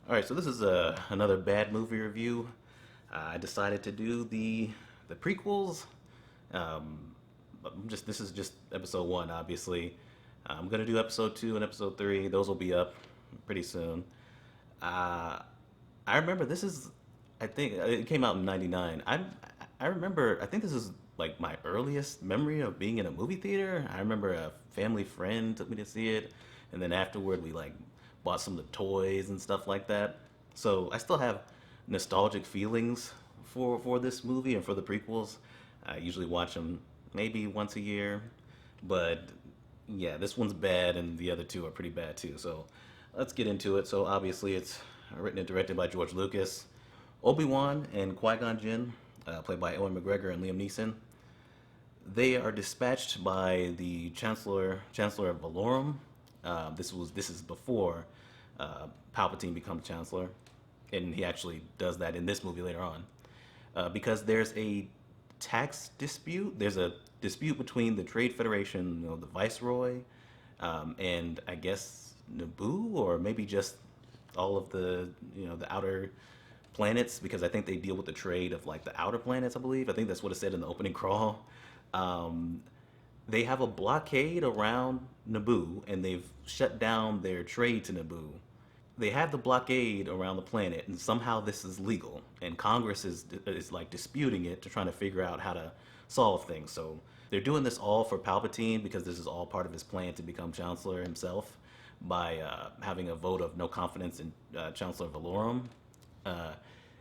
All right, so this is another bad movie review. I decided to do the prequels. Um, this is just episode one, obviously. I'm gonna do episode two and episode three. Those will be up pretty soon. Uh, I remember this is, I think it came out in '99. I remember. I think this is like my earliest memory of being in a movie theater. I remember a family friend took me to see it, and then afterward we like bought some of the toys and stuff like that. So I still have nostalgic feelings for this movie and for the prequels. I usually watch them maybe once a year, but yeah, this one's bad and the other two are pretty bad too. So let's get into it. So obviously it's written and directed by George Lucas. Obi-Wan and Qui-Gon Jinn, played by Ewan McGregor and Liam Neeson, they are dispatched by the Chancellor of Valorum. This is before Palpatine becomes Chancellor, and he actually does that in this movie later on, because there's a tax dispute. There's a dispute between the Trade Federation, the Viceroy, and I guess Naboo, or maybe just all of the outer planets, because I think they deal with the trade of like the outer planets. I believe. I think that's what it said in the opening crawl. Um, they have a blockade around Naboo, and they've shut down their trade to Naboo. They have the blockade around the planet, and somehow this is legal, and Congress is like disputing it to trying to figure out how to solve things. So they're doing this all for Palpatine because this is all part of his plan to become Chancellor himself by having a vote of no confidence in Chancellor Valorum. Uh,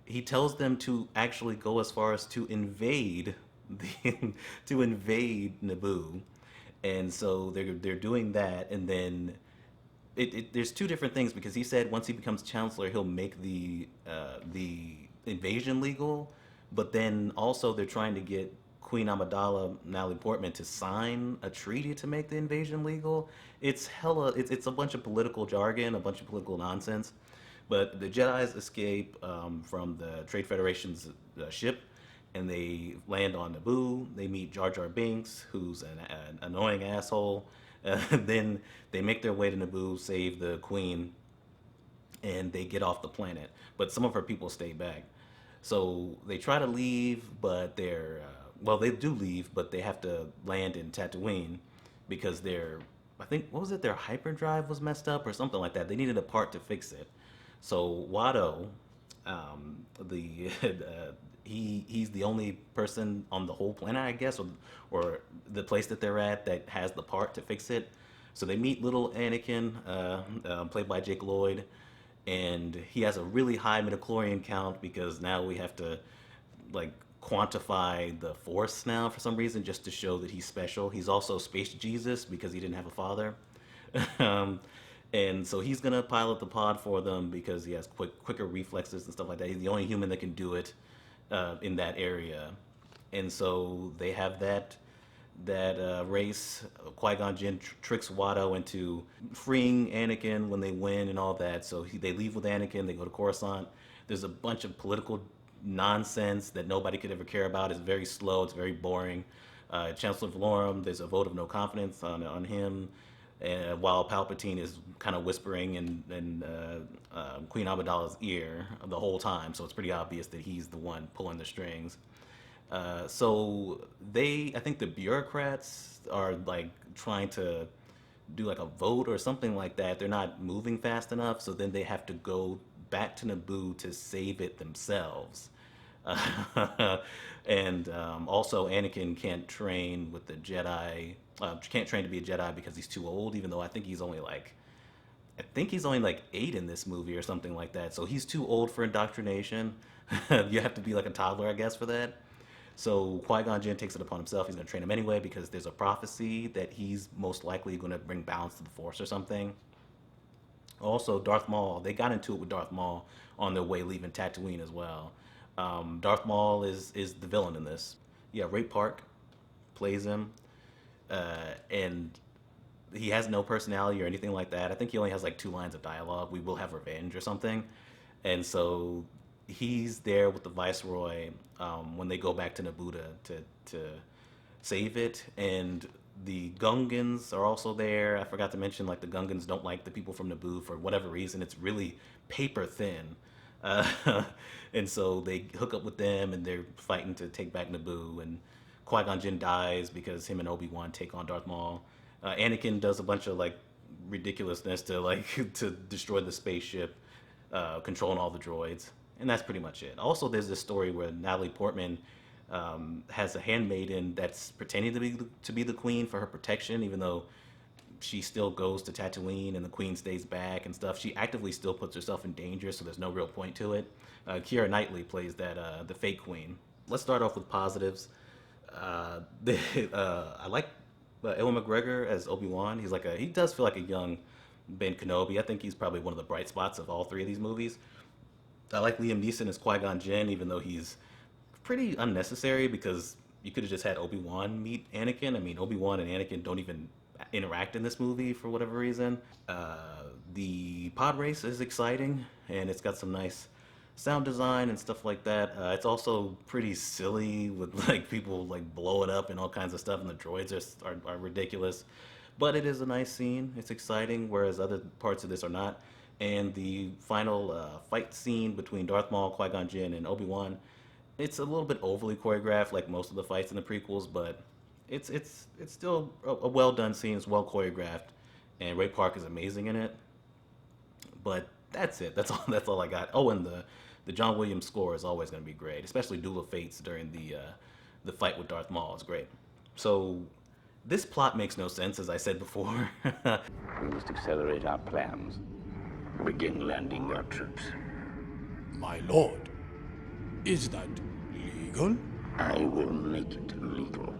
he tells them to actually go as far as to invade the to invade Naboo, and so they're doing that, and then there's two different things because he said once he becomes chancellor he'll make the invasion legal, but then also they're trying to get Queen Amidala Natalie Portman to sign a treaty to make the invasion legal. It's a bunch of political jargon, a bunch of political nonsense. But the Jedi's escape from the Trade Federation's ship, and they land on Naboo. They meet Jar Jar Binks, who's an annoying asshole. Then they make their way to Naboo, save the Queen, and they get off the planet. But some of her people stay back. So they try to leave, but they do leave, but they have to land in Tatooine because I think, what was it? Their hyperdrive was messed up or something like that. They needed a part to fix it. So Watto, the he's the only person on the whole planet, I guess, or the place that they're at that has the part to fix it. So they meet little Anakin, played by Jake Lloyd, and he has a really high midichlorian count because now we have to like quantify the Force now for some reason just to show that he's special. He's also Space Jesus because he didn't have a father. um, and so he's gonna pilot the pod for them because he has quicker reflexes and stuff like that. He's the only human that can do it in that area, and so they have that race. Qui-Gon Jinn tricks Watto into freeing Anakin when they win and all that. So they leave with Anakin. They go to Coruscant. There's a bunch of political nonsense that nobody could ever care about. It's very slow. It's very boring. Chancellor Valorum, there's a vote of no confidence on him, while Palpatine is kind of whispering in Queen Amidala's ear the whole time. So it's pretty obvious that he's the one pulling the strings. So I think the bureaucrats are like trying to do like a vote or something like that. They're not moving fast enough, so then they have to go back to Naboo to save it themselves. And also, Anakin can't train with the Jedi. Can't train to be a Jedi because he's too old. Even though I think he's only like 8 in this movie or something like that. So he's too old for indoctrination. You have to be like a toddler, I guess, for that. So Qui-Gon Jinn takes it upon himself. He's going to train him anyway because there's a prophecy that he's most likely going to bring balance to the Force or something. Also, Darth Maul. They got into it with Darth Maul on their way leaving Tatooine as well. Darth Maul is the villain in this. Yeah, Ray Park plays him, and he has no personality or anything like that. I think he only has like 2 lines of dialogue. We will have revenge or something, and so he's there with the Viceroy when they go back to Naboo to save it, and The Gungans are also there. I forgot to mention, like, the Gungans don't like the people from Naboo for whatever reason. It's really paper thin. Uh, and so they hook up with them and they're fighting to take back Naboo. And Qui-Gon Jinn dies because him and Obi-Wan take on Darth Maul. Anakin does a bunch of, like, ridiculousness to, like, to destroy the spaceship, controlling all the droids. And that's pretty much it. Also, there's this story where Natalie Portman has a handmaiden that's pretending to be the queen for her protection, even though she still goes to Tatooine and the queen stays back and stuff. She actively still puts herself in danger, so there's no real point to it. Keira Knightley plays that the fake queen. Let's start off with positives. I like Ewan McGregor as Obi-Wan. He does feel like a young Ben Kenobi. I think he's probably one of the bright spots of all three of these movies. I like Liam Neeson as Qui-Gon Jinn, even though he's pretty unnecessary because you could have just had Obi-Wan meet Anakin. I mean, Obi-Wan and Anakin don't even interact in this movie for whatever reason. The pod race is exciting, and it's got some nice sound design and stuff like that. It's also pretty silly with like people like blowing up and all kinds of stuff, and the droids are ridiculous. But it is a nice scene. It's exciting, whereas other parts of this are not. And the final fight scene between Darth Maul, Qui-Gon Jinn, and Obi-Wan, it's a little bit overly choreographed, like most of the fights in the prequels, but it's still a well done scene. It's well choreographed, and Ray Park is amazing in it. But that's it. That's all I got. Oh, and the John Williams score is always going to be great, especially Duel of Fates during the fight with Darth Maul is great. So this plot makes no sense, as I said before. We must accelerate our plans. Begin landing our troops. My lord, is that legal? I will make it legal.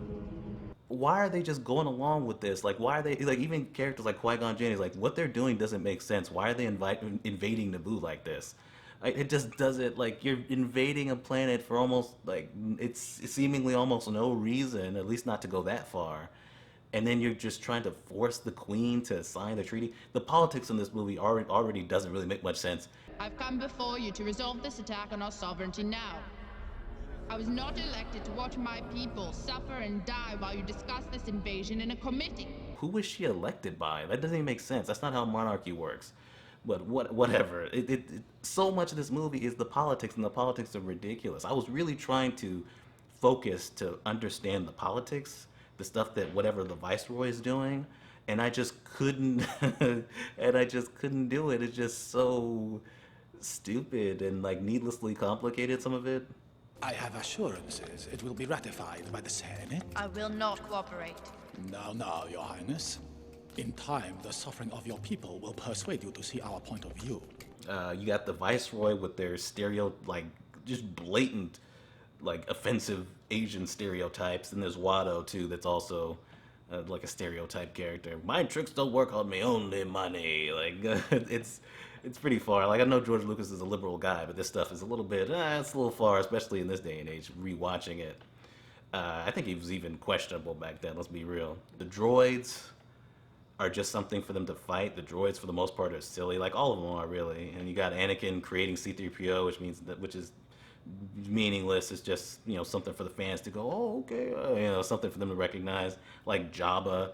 Why are they just going along with this? Like, why are they, like, even characters like Qui-Gon Jinn is like, what they're doing doesn't make sense. Why are they invading Naboo like this? Like, it just doesn't, like, you're invading a planet for almost, like, it's seemingly almost no reason, at least not to go that far. And then you're just trying to force the queen to sign the treaty. The politics in this movie already doesn't really make much sense. I've come before you to resolve this attack on our sovereignty now. I was not elected to watch my people suffer and die while you discuss this invasion in a committee. Who was she elected by? That doesn't even make sense. That's not how monarchy works. But whatever. So much of this movie is the politics, and the politics are ridiculous. I was really trying to focus to understand the politics, the stuff that whatever the viceroy is doing, and I just couldn't. And I just couldn't do it. It's just so stupid and like needlessly complicated. Some of it. I have assurances it will be ratified by the Senate. I will not cooperate. Now, Your Highness. In time, the suffering of your people will persuade you to see our point of view. You got the Viceroy with their just blatant, like, offensive Asian stereotypes. And there's Watto, too, that's also, like, a stereotype character. My tricks don't work on me, only money. Like, it's pretty far. Like, I know George Lucas is a liberal guy, but this stuff is a little bit, it's a little far, especially in this day and age, rewatching it. I think he was even questionable back then, let's be real. The droids are just something for them to fight. The droids, for the most part, are silly. Like, all of them are, really. And you got Anakin creating C-3PO, which is meaningless. It's just, something for the fans to go, oh, okay. Something for them to recognize. Like Jabba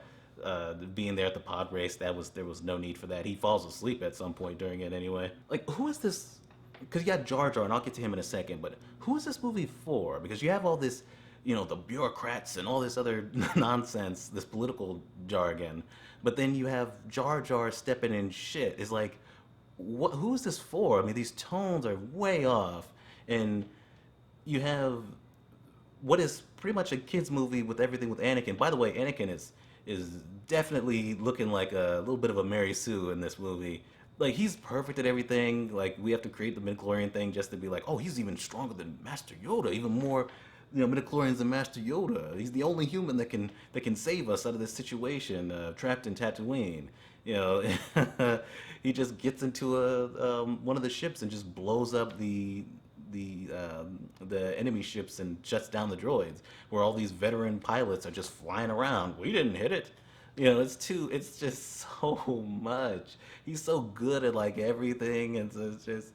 being there at the pod race, there was no need for that. He falls asleep at some point during it anyway. Like, who is this? Because you got Jar Jar, and I'll get to him in a second, but who is this movie for? Because you have all this, the bureaucrats and all this other nonsense, this political jargon. But then you have Jar Jar stepping in shit. It's like, who is this for? I mean, these tones are way off. And you have what is pretty much a kid's movie with everything with Anakin. By the way, Anakin is definitely looking like a little bit of a Mary Sue in this movie. Like, he's perfect at everything. Like, we have to create the midichlorian thing just to be like, oh, he's even stronger than Master Yoda, even more midichlorians than Master Yoda. He's the only human that can save us out of this situation, trapped in Tatooine. He just gets into one of the ships and just blows up the enemy ships and shuts down the droids, where all these veteran pilots are just flying around. We didn't hit it. It's just so much. He's so good at like everything, and so it's just,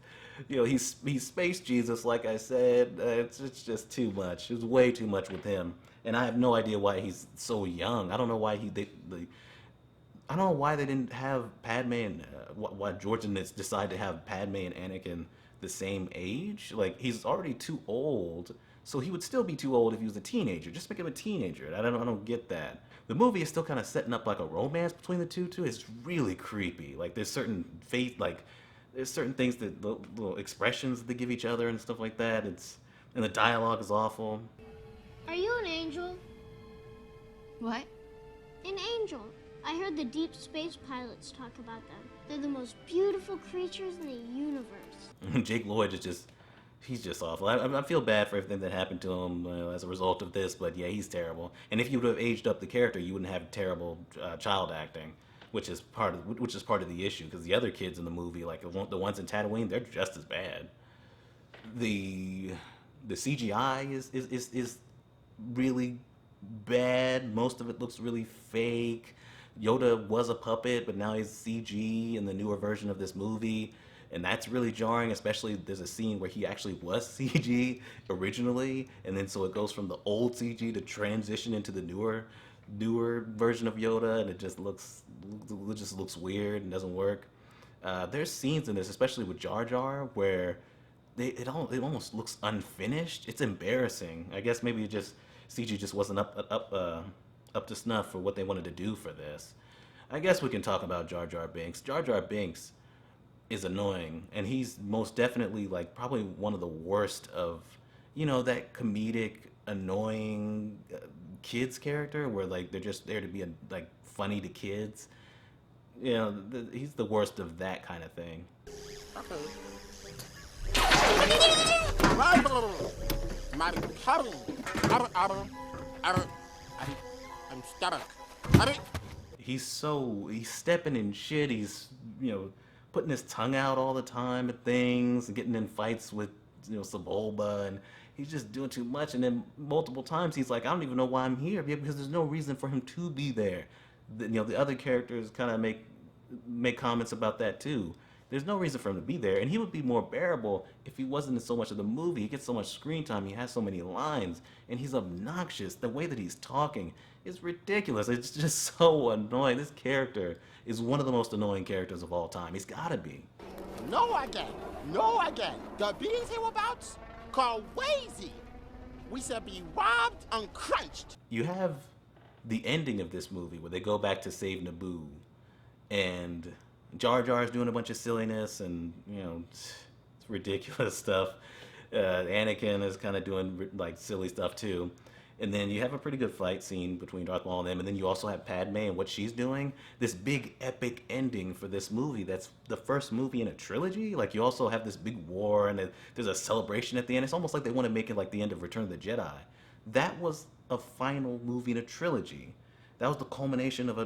he's Space Jesus, like I said. It's just too much. It's way too much with him. and I have no idea why he's so young. I don't know why I don't know why they didn't have Padme and why George and this decided to have Padme and Anakin the same age. Like he's already too old, so he would still be too old if he was a teenager. Just make him a teenager. I don't get that. The movie is still kind of setting up like a romance between the two too. It's really creepy. Like there's certain there's certain things that little expressions that they give each other and stuff like that. And the dialogue is awful. Are you an angel? What? An angel. I heard the deep space pilots talk about them. They're the most beautiful creatures in the universe. Jake Lloyd he's just awful. I feel bad for everything that happened to him as a result of this, but yeah, he's terrible. And if you would have aged up the character, you wouldn't have terrible child acting, which is part of the issue. Because the other kids in the movie, like the ones in Tatooine, they're just as bad. The CGI is really bad. Most of it looks really fake. Yoda was a puppet, but now he's CG in the newer version of this movie. And that's really jarring, especially there's a scene where he actually was CG originally, and then so it goes from the old CG to transition into the newer version of Yoda, and it just looks weird and doesn't work. There's scenes in this, especially with Jar Jar, where it almost looks unfinished. It's embarrassing. I guess maybe CG just wasn't up to snuff for what they wanted to do for this. I guess we can talk about Jar Jar Binks. Jar Jar Binks is annoying, and he's most definitely like probably one of the worst of that comedic annoying kids character where like they're just there to be like funny to kids. He's the worst of that kind of thing. I'm stuck. He's stepping in shit. He's putting his tongue out all the time at things and getting in fights with Sebulba, and he's just doing too much. And then multiple times he's like, I don't even know why I'm here, because there's no reason for him to be there. The other characters kind of make comments about that too. There's no reason for him to be there, and he would be more bearable if he wasn't in so much of the movie. He gets so much screen time, he has so many lines, and he's obnoxious. The way that he's talking is ridiculous. It's just so annoying. This character is one of the most annoying characters of all time. He's gotta be. No again. No again. The beans hereabouts? Crazy. We shall be robbed and crunched. You have the ending of this movie where they go back to save Naboo, and Jar Jar's doing a bunch of silliness and it's ridiculous stuff. Anakin is kind of doing like silly stuff too, and then you have a pretty good fight scene between Darth Maul and them, and then you also have Padme and what she's doing. This big epic ending for this movie. That's the first movie in a trilogy. Like you also have this big war, and there's a celebration at the end. It's almost like they want to make it like the end of Return of the Jedi. That was a final movie in a trilogy. That was the culmination of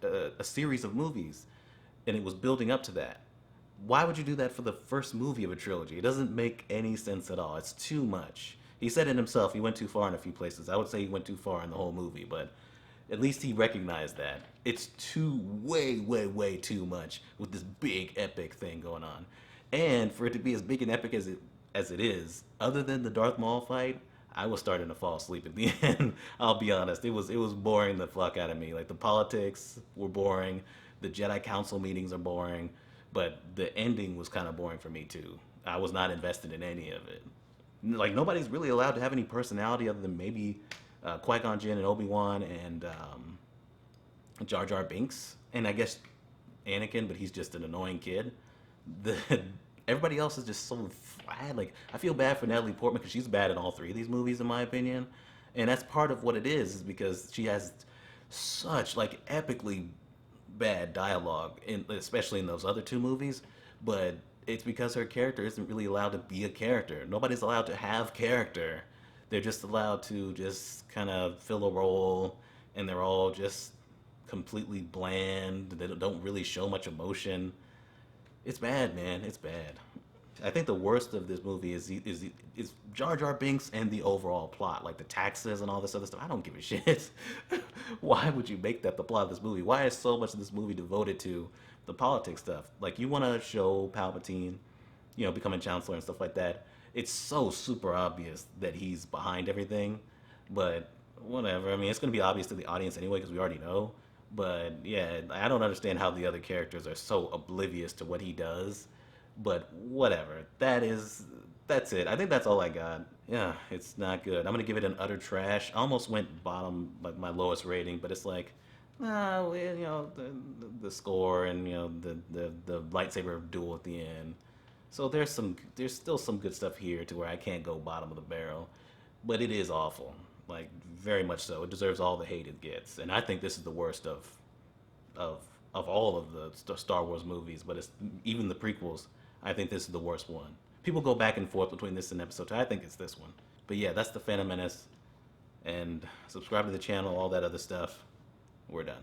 a series of movies, and it was building up to that. Why would you do that for the first movie of a trilogy? It doesn't make any sense at all. It's too much. He said it himself. He went too far in a few places. I would say he went too far in the whole movie, but at least he recognized that. It's way too much with this big epic thing going on. And for it to be as big and epic as it is, other than the Darth Maul fight, I was starting to fall asleep at the end. I'll be honest. It was boring the fuck out of me. Like the politics were boring, the Jedi Council meetings are boring, but the ending was kind of boring for me too. I was not invested in any of it. Like nobody's really allowed to have any personality other than maybe Qui-Gon Jinn and Obi-Wan and Jar Jar Binks, and I guess Anakin, but he's just an annoying kid. Everybody else is just so flat. Like I feel bad for Natalie Portman because she's bad in all three of these movies, in my opinion, and that's part of what it is because she has such like epically bad dialogue, especially in those other two movies. But it's because her character isn't really allowed to be a character. Nobody's allowed to have character. They're just allowed to just kind of fill a role, and they're all just completely bland. They don't really show much emotion. It's bad, man. It's bad. I think the worst of this movie is Jar Jar Binks and the overall plot, like the taxes and all this other stuff. I don't give a shit. Why would you make that the plot of this movie? Why is so much of this movie devoted to the politics stuff? Like you want to show Palpatine, becoming Chancellor and stuff like that. it's so super obvious that he's behind everything. But whatever. I mean, it's going to be obvious to the audience anyway because we already know. But yeah, I don't understand how the other characters are so oblivious to what he does. But whatever. That's it. I think that's all I got. Yeah, it's not good. I'm gonna give it an utter trash. I almost went bottom, like my lowest rating, but it's like, well, the score and the lightsaber duel at the end. So there's still some good stuff here to where I can't go bottom of the barrel, but it is awful, like very much so. It deserves all the hate it gets, and I think this is the worst of of all of the Star Wars movies. But it's even the prequels. I think this is the worst one. People go back and forth between this and Episode 2. I think it's this one. But yeah, that's the Phantom Menace. And subscribe to the channel, all that other stuff. We're done.